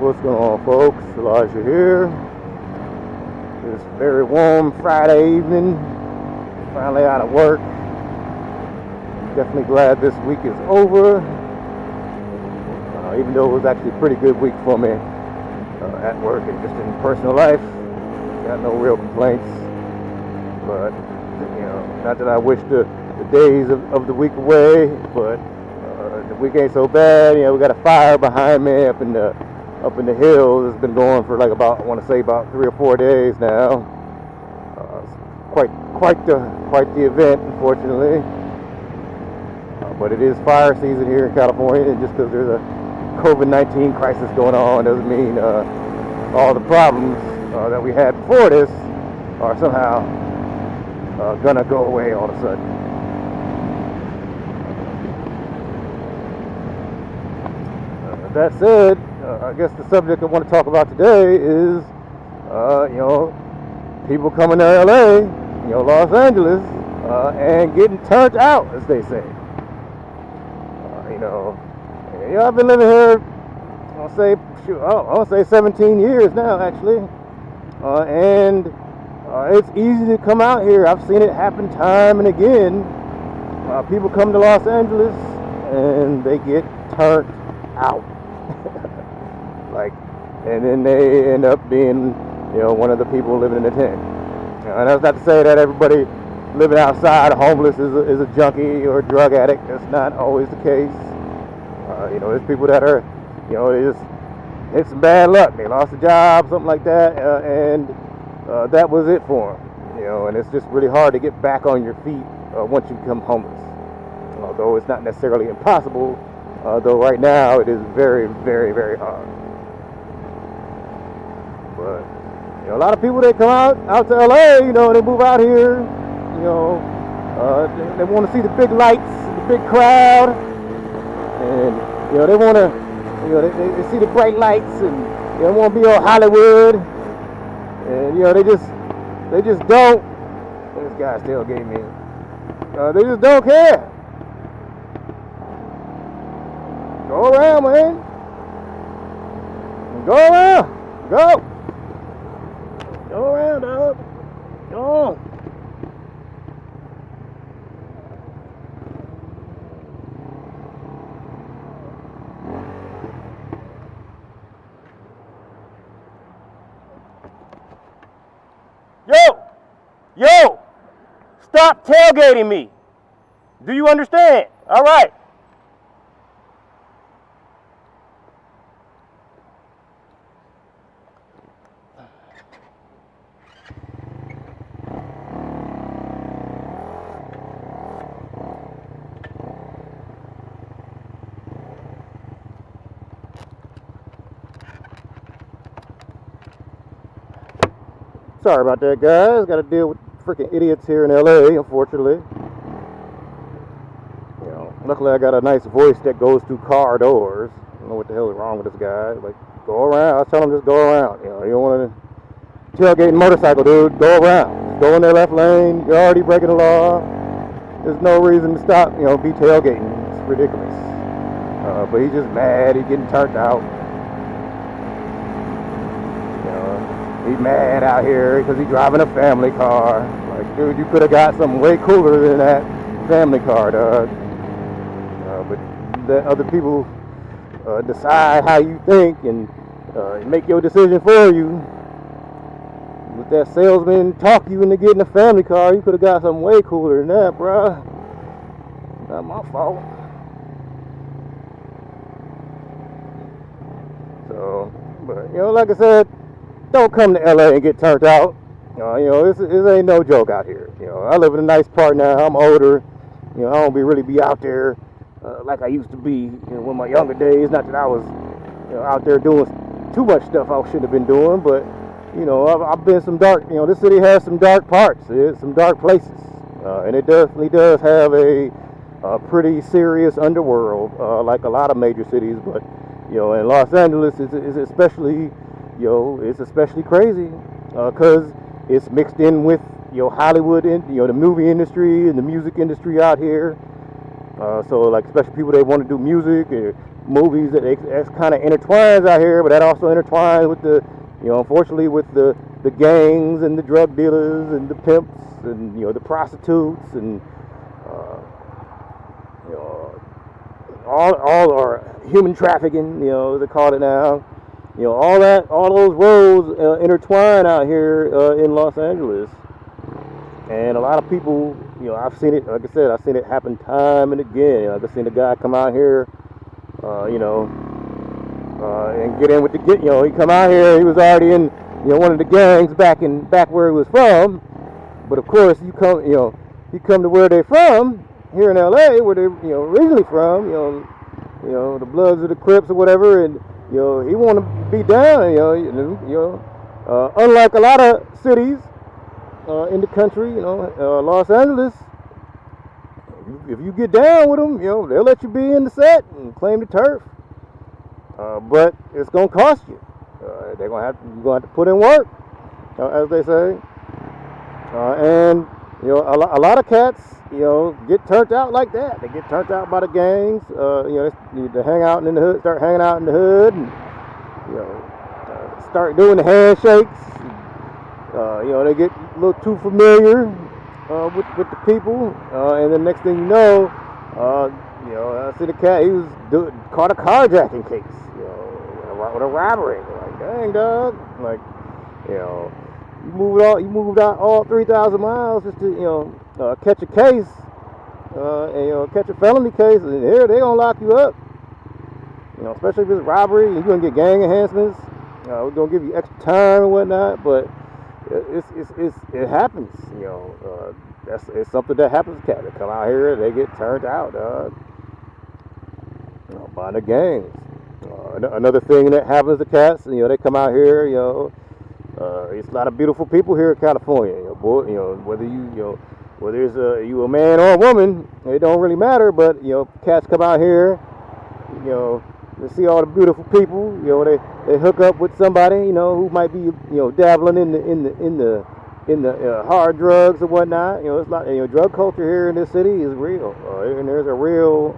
What's going on, folks? Elijah here. This very warm Friday evening. Finally out of work. Definitely glad this week is over. Even though it was actually a pretty good week for me at work and just in personal life. Got no real complaints. But, not that I wish the days of the week away, but the week ain't so bad. We got a fire behind me up in the hills. It's been going for about 3 or 4 days now. It's quite the event, unfortunately. But it is fire season here in California, and just because there's a COVID-19 crisis going on doesn't mean all the problems that we had before this are somehow gonna go away all of a sudden. That said, I guess the subject I want to talk about today is, people coming to LA, Los Angeles, and getting turned out, as they say. I've been living here, I'll say 17 years now, actually, and it's easy to come out here. I've seen it happen time and again. People come to Los Angeles and they get turned out. And then they end up being, one of the people living in the tent. And that's not to say that everybody living outside homeless is a junkie or a drug addict. That's not always the case. There's people that are, they just hit some bad luck. They lost a job, something like that, and that was it for them. And it's just really hard to get back on your feet once you become homeless. Although it's not necessarily impossible, though right now it is very, very, very hard. But a lot of people, they come out to LA, they move out here, they want to see the big lights, the big crowd, and they want to, they see the bright lights, and they want to be on Hollywood, and they just don't. This guy still gave me. They just don't care. Go around, man. Go around. Go. Go around, dog. Go on. Yo! Stop tailgating me. Do you understand? All right. Sorry about that, guys. Got to deal with freaking idiots here in LA, unfortunately. Luckily I got a nice voice that goes through car doors. I don't know what the hell is wrong with this guy. Go around. I was telling him just go around. You don't want to tailgate a motorcycle, dude. Go around. Just go in their left lane. You're already breaking the law. There's no reason to stop, be tailgating. It's ridiculous. But he's just mad. He's getting turned out. He's mad out here because he's driving a family car. Dude, you could have got something way cooler than that family car, dog. But let other people decide how you think and make your decision for you. Let that salesman talk you into getting a family car. You could have got something way cooler than that, bruh. Not my fault. So, but like I said, don't come to LA and get turned out. This ain't no joke out here. I live in a nice part now. I'm older. I don't really be out there like I used to be in my younger days. Not that I was out there doing too much stuff I shouldn't have been doing, but I've been some dark. This city has some dark parts. It's some dark places, and it definitely does have a pretty serious underworld, like a lot of major cities. But in Los Angeles, is especially. It's especially crazy because it's mixed in with Hollywood and the movie industry and the music industry out here. So especially people that want to do music, movies that's kind of intertwines out here, but that also intertwines with the, unfortunately with the gangs and the drug dealers and the pimps and the prostitutes and all or human trafficking, they call it now. All those roads intertwine out here in Los Angeles, and a lot of people, I've seen it. Like I said, I've seen it happen time and again. I've seen a guy come out here, and get in with he come out here. He was already in, one of the gangs back where he was from. But of course, you come to where they're from here in LA, where they're originally from. The Bloods or the Crips or whatever, and he want to be down. Unlike a lot of cities in the country, Los Angeles, if you get down with them, they'll let you be in the set and claim the turf. But it's gonna cost you. You're gonna have to put in work, as they say. And a lot of cats, get turned out like that. They get turned out by the gangs. They hang out in the hood, start hanging out in the hood, and start doing the handshakes. They get a little too familiar with the people, and the next thing you know, I see the cat. He was caught a carjacking case, with a robbery. Like, dang, dog. Like, you moved out all 3,000 miles just to catch a case, and catch a felony case, and here they gonna lock you up. Especially if it's robbery, you're gonna get gang enhancements. We're gonna give you extra time and whatnot, but it happens. It's something that happens to cats. They come out here, they get turned out, by the gangs. Another thing that happens to cats, they come out here, it's a lot of beautiful people here in California. Whether you a man or a woman, it don't really matter. But cats come out here, they see all the beautiful people. They hook up with somebody, who might be dabbling in the hard drugs or whatnot. It's like drug culture here in this city is real, and there's a real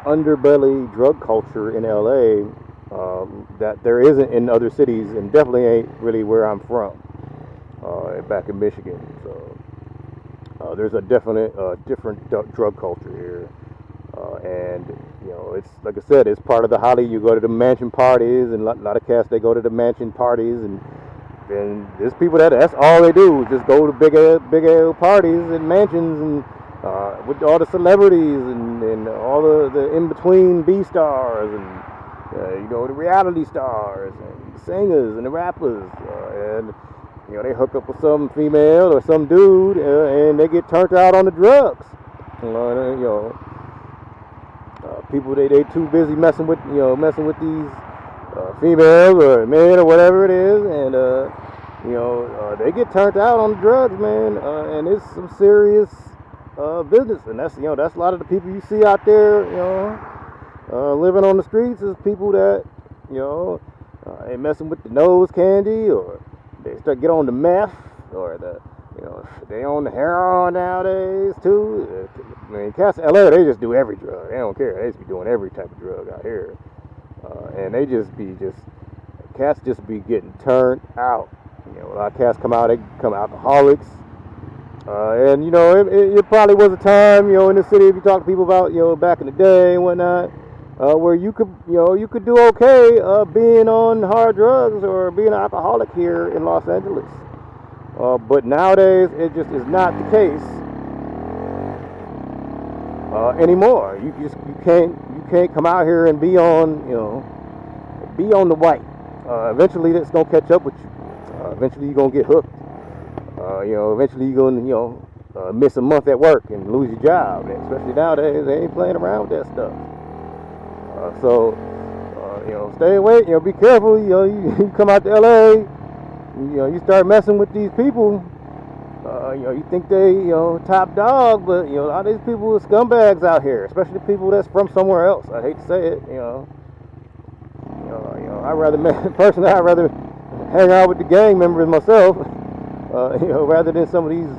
underbelly drug culture in LA that there isn't in other cities, and definitely ain't really where I'm from, back in Michigan. So there's a definite different drug culture here, and it's like I said, it's part of the Holly. You go to the mansion parties, and a lot of cats, they go to the mansion parties, and there's people that's all they do, just go to big parties and mansions, and with all the celebrities and all the in-between B-stars, and the reality stars and the singers and the rappers, and they hook up with some female or some dude, and they get turned out on the drugs. People they too busy messing with these females or men or whatever it is, and they get turned out on the drugs, man, and it's some serious business, and that's a lot of the people you see out there, living on the streets, is people that ain't messing with the nose candy, or they get on the meth, or they on the heroin nowadays too. I mean, cats in LA, they just do every drug. They don't care. They just be doing every type of drug out here, and they cats just be getting turned out. A lot of cats come out, they become alcoholics. And it probably was a time, in the city, if you talk to people about, back in the day and whatnot, where you could do okay being on hard drugs or being an alcoholic here in Los Angeles. But nowadays, it just is not the case anymore. You can't come out here and be on the white. Eventually, that's gonna catch up with you. Eventually, you're gonna get hooked. Eventually you're gonna miss a month at work and lose your job. And especially nowadays, they ain't playing around with that stuff. Stay away. Be careful. You come out to LA. You start messing with these people. You think they top dog, but a lot of these people are scumbags out here, especially people that's from somewhere else. I hate to say it. I'd rather hang out with the gang members myself. Rather than some of these,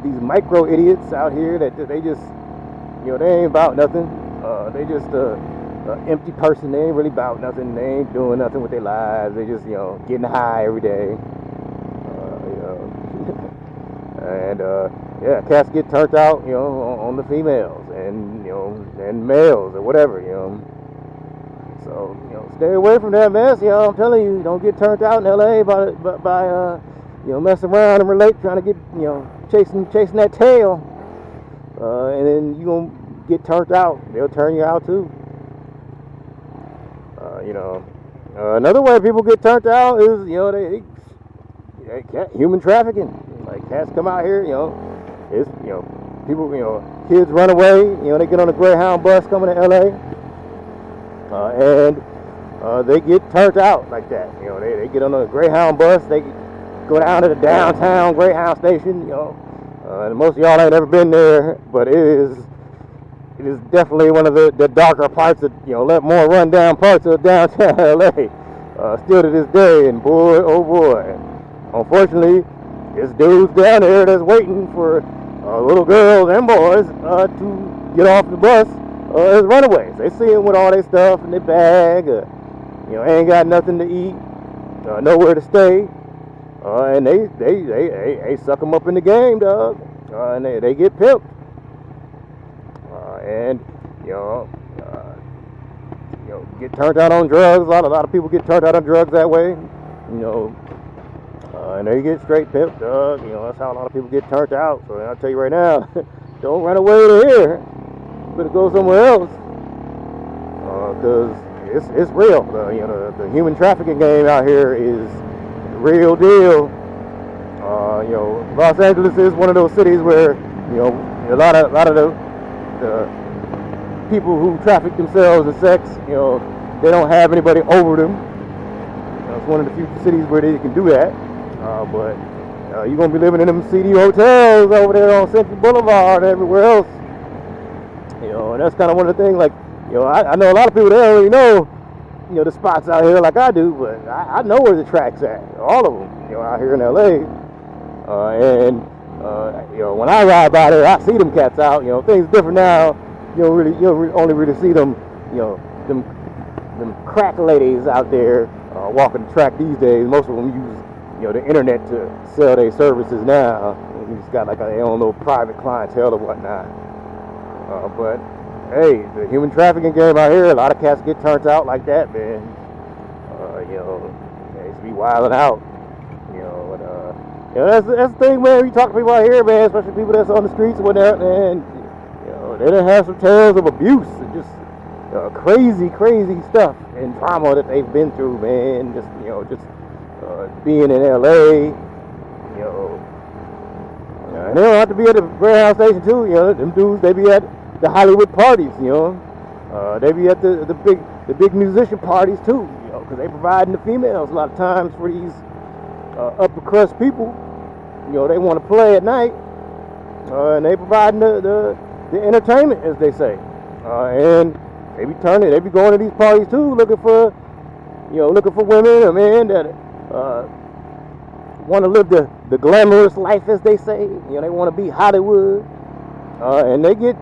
these micro idiots out here that they just, they ain't about nothing. They just empty person. They ain't really about nothing. They ain't doing nothing with their lives. They just, getting high every day. And yeah, cats get turned out, on the females and and males or whatever, So stay away from that mess, I'm telling you, don't get turned out in LA by messing around and relate, trying to get chasing that tail, and then you gonna get turned out. They'll turn you out too. Another way people get turned out is human trafficking. Like cats come out here, it's people, kids run away, they get on a Greyhound bus coming to LA, and they get turned out like that. They get on a Greyhound bus, they go down to the downtown Greyhound station, and most of y'all ain't ever been there, but it is definitely one of the darker parts of, more rundown parts of downtown LA, still to this day, and boy, oh boy, unfortunately, there's dudes down there that's waiting for little girls and boys to get off the bus as runaways. They see them with all their stuff in their bag, ain't got nothing to eat, nowhere to stay, and they suck them up in the game, dog, and they get pimped, and get turned out on drugs. A lot of people get turned out on drugs that way, and they get straight pimped, dog. That's how a lot of people get turned out. So I'll tell you right now, don't run away to here. You better go somewhere else, because it's real. The human trafficking game out here is the real deal. Los Angeles is one of those cities where a lot of the people who traffic themselves in sex, they don't have anybody over them. It's one of the few cities where they can do that. But you're going to be living in them seedy hotels over there on Central Boulevard and everywhere else. And that's kind of one of the things, like, I know a lot of people that don't really know, the spots out here like I do, but I know where the tracks at, all of them, out here in LA. When I ride by there, I see them cats out. Things different now. You don't only really see them, them crack ladies out there walking the track these days. Most of them use the internet to sell their services now. You just got like their own little private clientele or whatnot. But hey, the human trafficking game out here, a lot of cats get turned out like that, man. They used to be wilding out. That's the thing, man. You talk to people out here, man, especially people that's on the streets or whatnot, and they done have some tales of abuse and just crazy stuff and trauma that they've been through, man. Just being in LA, and they don't have to be at the Greyhound station too. Them dudes, they be at the Hollywood parties, they be at the big musician parties too, because they providing the females a lot of times for these upper crust people. They want to play at night, and they providing the entertainment, as they say, and they be going to these parties too, looking for women or men that want to live the glamorous life, as they say. They want to be Hollywood, and they get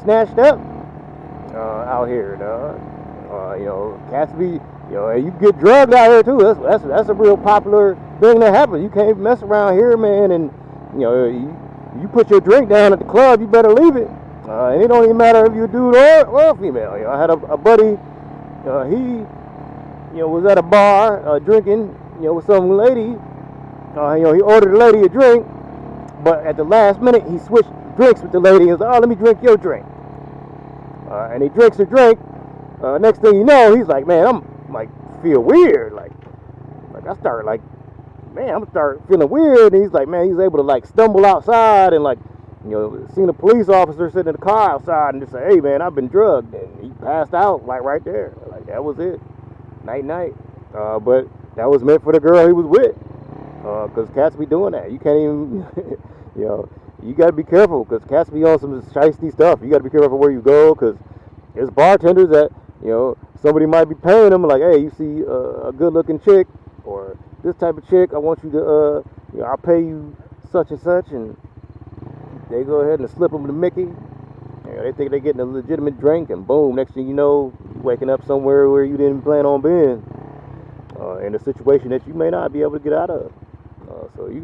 snatched up out here, cats be, you get drugged out here too. That's a real popular thing that happens. You can't mess around here, man, and you put your drink down at the club, you better leave it. And it don't even matter if you're a dude or a female. I had a buddy, he was at a bar drinking, with some lady. He ordered the lady a drink, but at the last minute he switched drinks with the lady and was like, "Oh, let me drink your drink." And he drinks her drink. Next thing you know, he's like, "Man, I'm like feel weird." Like I start like, man, I'm start feeling weird. And he's like, man, he's able to like stumble outside and like, seen a police officer sitting in the car outside and just say, "Hey, man, I've been drugged," and he passed out like right there. Like that was it. Night. But that was meant for the girl he was with. Because cats be doing that. You can't even, you got to be careful because cats be on some shiesty stuff. You got to be careful where you go because there's bartenders that, somebody might be paying them like, "Hey, you see a good-looking chick or this type of chick, I want you to, I'll pay you such and such," and they go ahead and slip them the Mickey. They think they're getting a legitimate drink, and boom, next thing you know, you're waking up somewhere where you didn't plan on being, in a situation that you may not be able to get out of. So you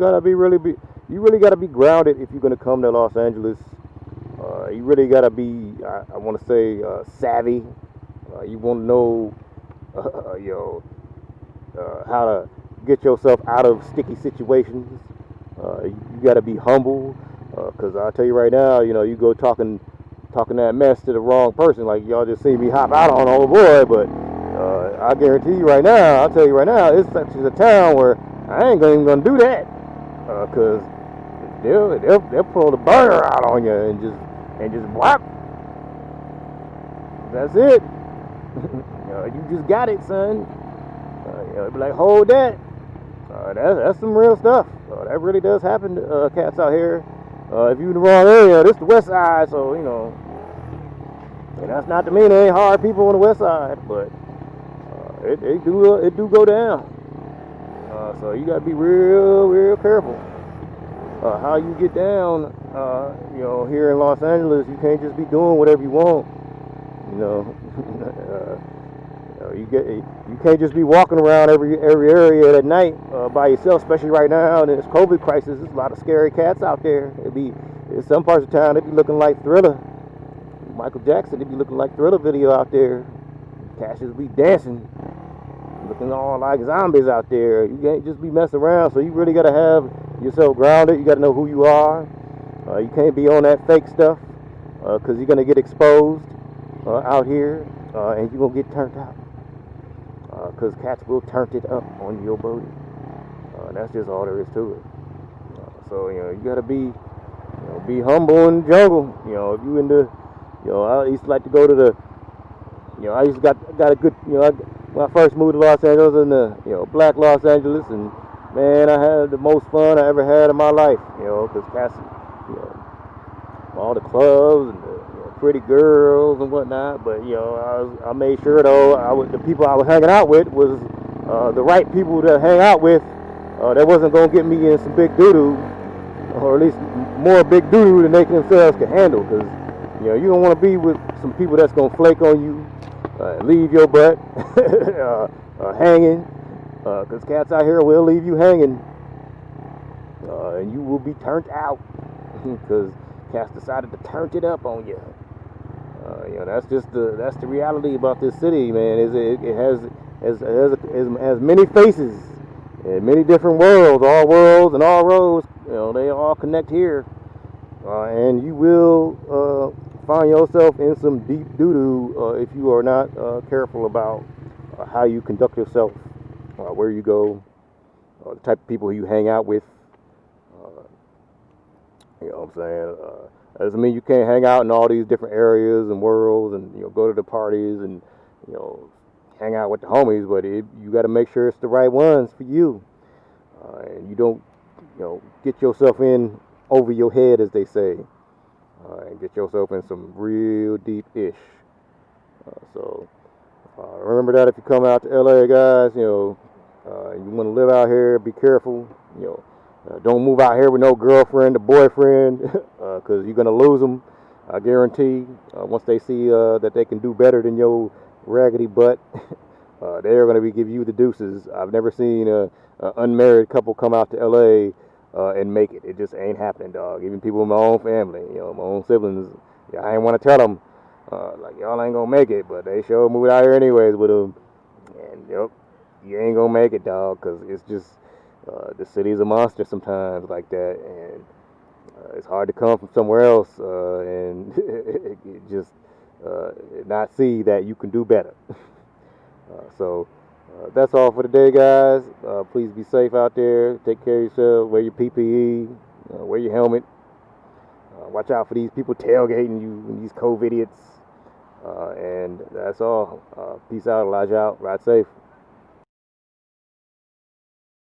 really gotta be grounded if you're gonna come to Los Angeles. You really gotta be, I want to say, savvy. You want to know, how to get yourself out of sticky situations. You gotta be humble, because I'll tell you right now, you go talking that mess to the wrong person, like y'all just see me hop out on old boy, but I guarantee you right now, I'll tell you right now, it's such a town where I ain't even gonna do that, because they'll pull the burner out on you and just whap. That's it. You just got it, son. Be like, hold that. That's some real stuff. That really does happen to cats out here. If you in the wrong area, this the west side, so and that's not to mean there ain't hard people on the west side, but it do go down. So you gotta be real careful how you get down. Here in Los Angeles, you can't just be doing whatever you want. You can't just be walking around every area at night by yourself, especially right now in this COVID crisis. There's a lot of scary cats out there. In some parts of town, it'd be looking like Thriller. Michael Jackson, it'd be looking like Thriller video out there. Cats just be dancing, looking all like zombies out there. You can't just be messing around, so you really gotta have yourself grounded. You gotta know who you are. You can't be on that fake stuff, because you're gonna get exposed out here, and you're gonna get turned out. Because cats will turn it up on your booty. That's just all there is to it. So you gotta be humble in the jungle. If you into, I used to like to go to the, I used to got a good, when I first moved to Los Angeles, in the black Los Angeles, and man, I had the most fun I ever had in my life. Because cats, all the clubs and the pretty girls and whatnot, but I made sure though the people I was hanging out with was the right people to hang out with. That wasn't gonna get me in some big doo-doo, or at least more big doo-doo than they themselves can handle. Because you don't want to be with some people that's gonna flake on you, leave your butt hanging. Because cats out here will leave you hanging, and you will be turned out. Because cats decided to turn it up on you. That's the reality about this city, man. It has many faces and many different worlds, all worlds and all roads. They all connect here, and you will find yourself in some deep doo-doo if you are not careful about how you conduct yourself, where you go, the type of people you hang out with. You know what I'm saying? Doesn't mean you can't hang out in all these different areas and worlds and go to the parties and hang out with the homies, but you got to make sure it's the right ones for you, and you don't get yourself in over your head, as they say, and get yourself in some real deep ish. So remember that if you come out to LA, guys, you want to live out here, be careful. Don't move out here with no girlfriend or boyfriend, because you're going to lose them, I guarantee. Once they see that they can do better than your raggedy butt, they're going to give you the deuces. I've never seen an unmarried couple come out to L.A. And make it. It just ain't happening, dog. Even people in my own family, my own siblings, I ain't want to tell them, like, y'all ain't going to make it, but they sure moved out here anyways with them. And, you ain't going to make it, dog, because it's just... the city is a monster sometimes like that, and it's hard to come from somewhere else and just not see that you can do better. So that's all for today, guys. Please be safe out there. Take care of yourself. Wear your PPE. Wear your helmet. Watch out for these people tailgating you and these COVID idiots. And that's all. Peace out. Elijah out. Ride safe.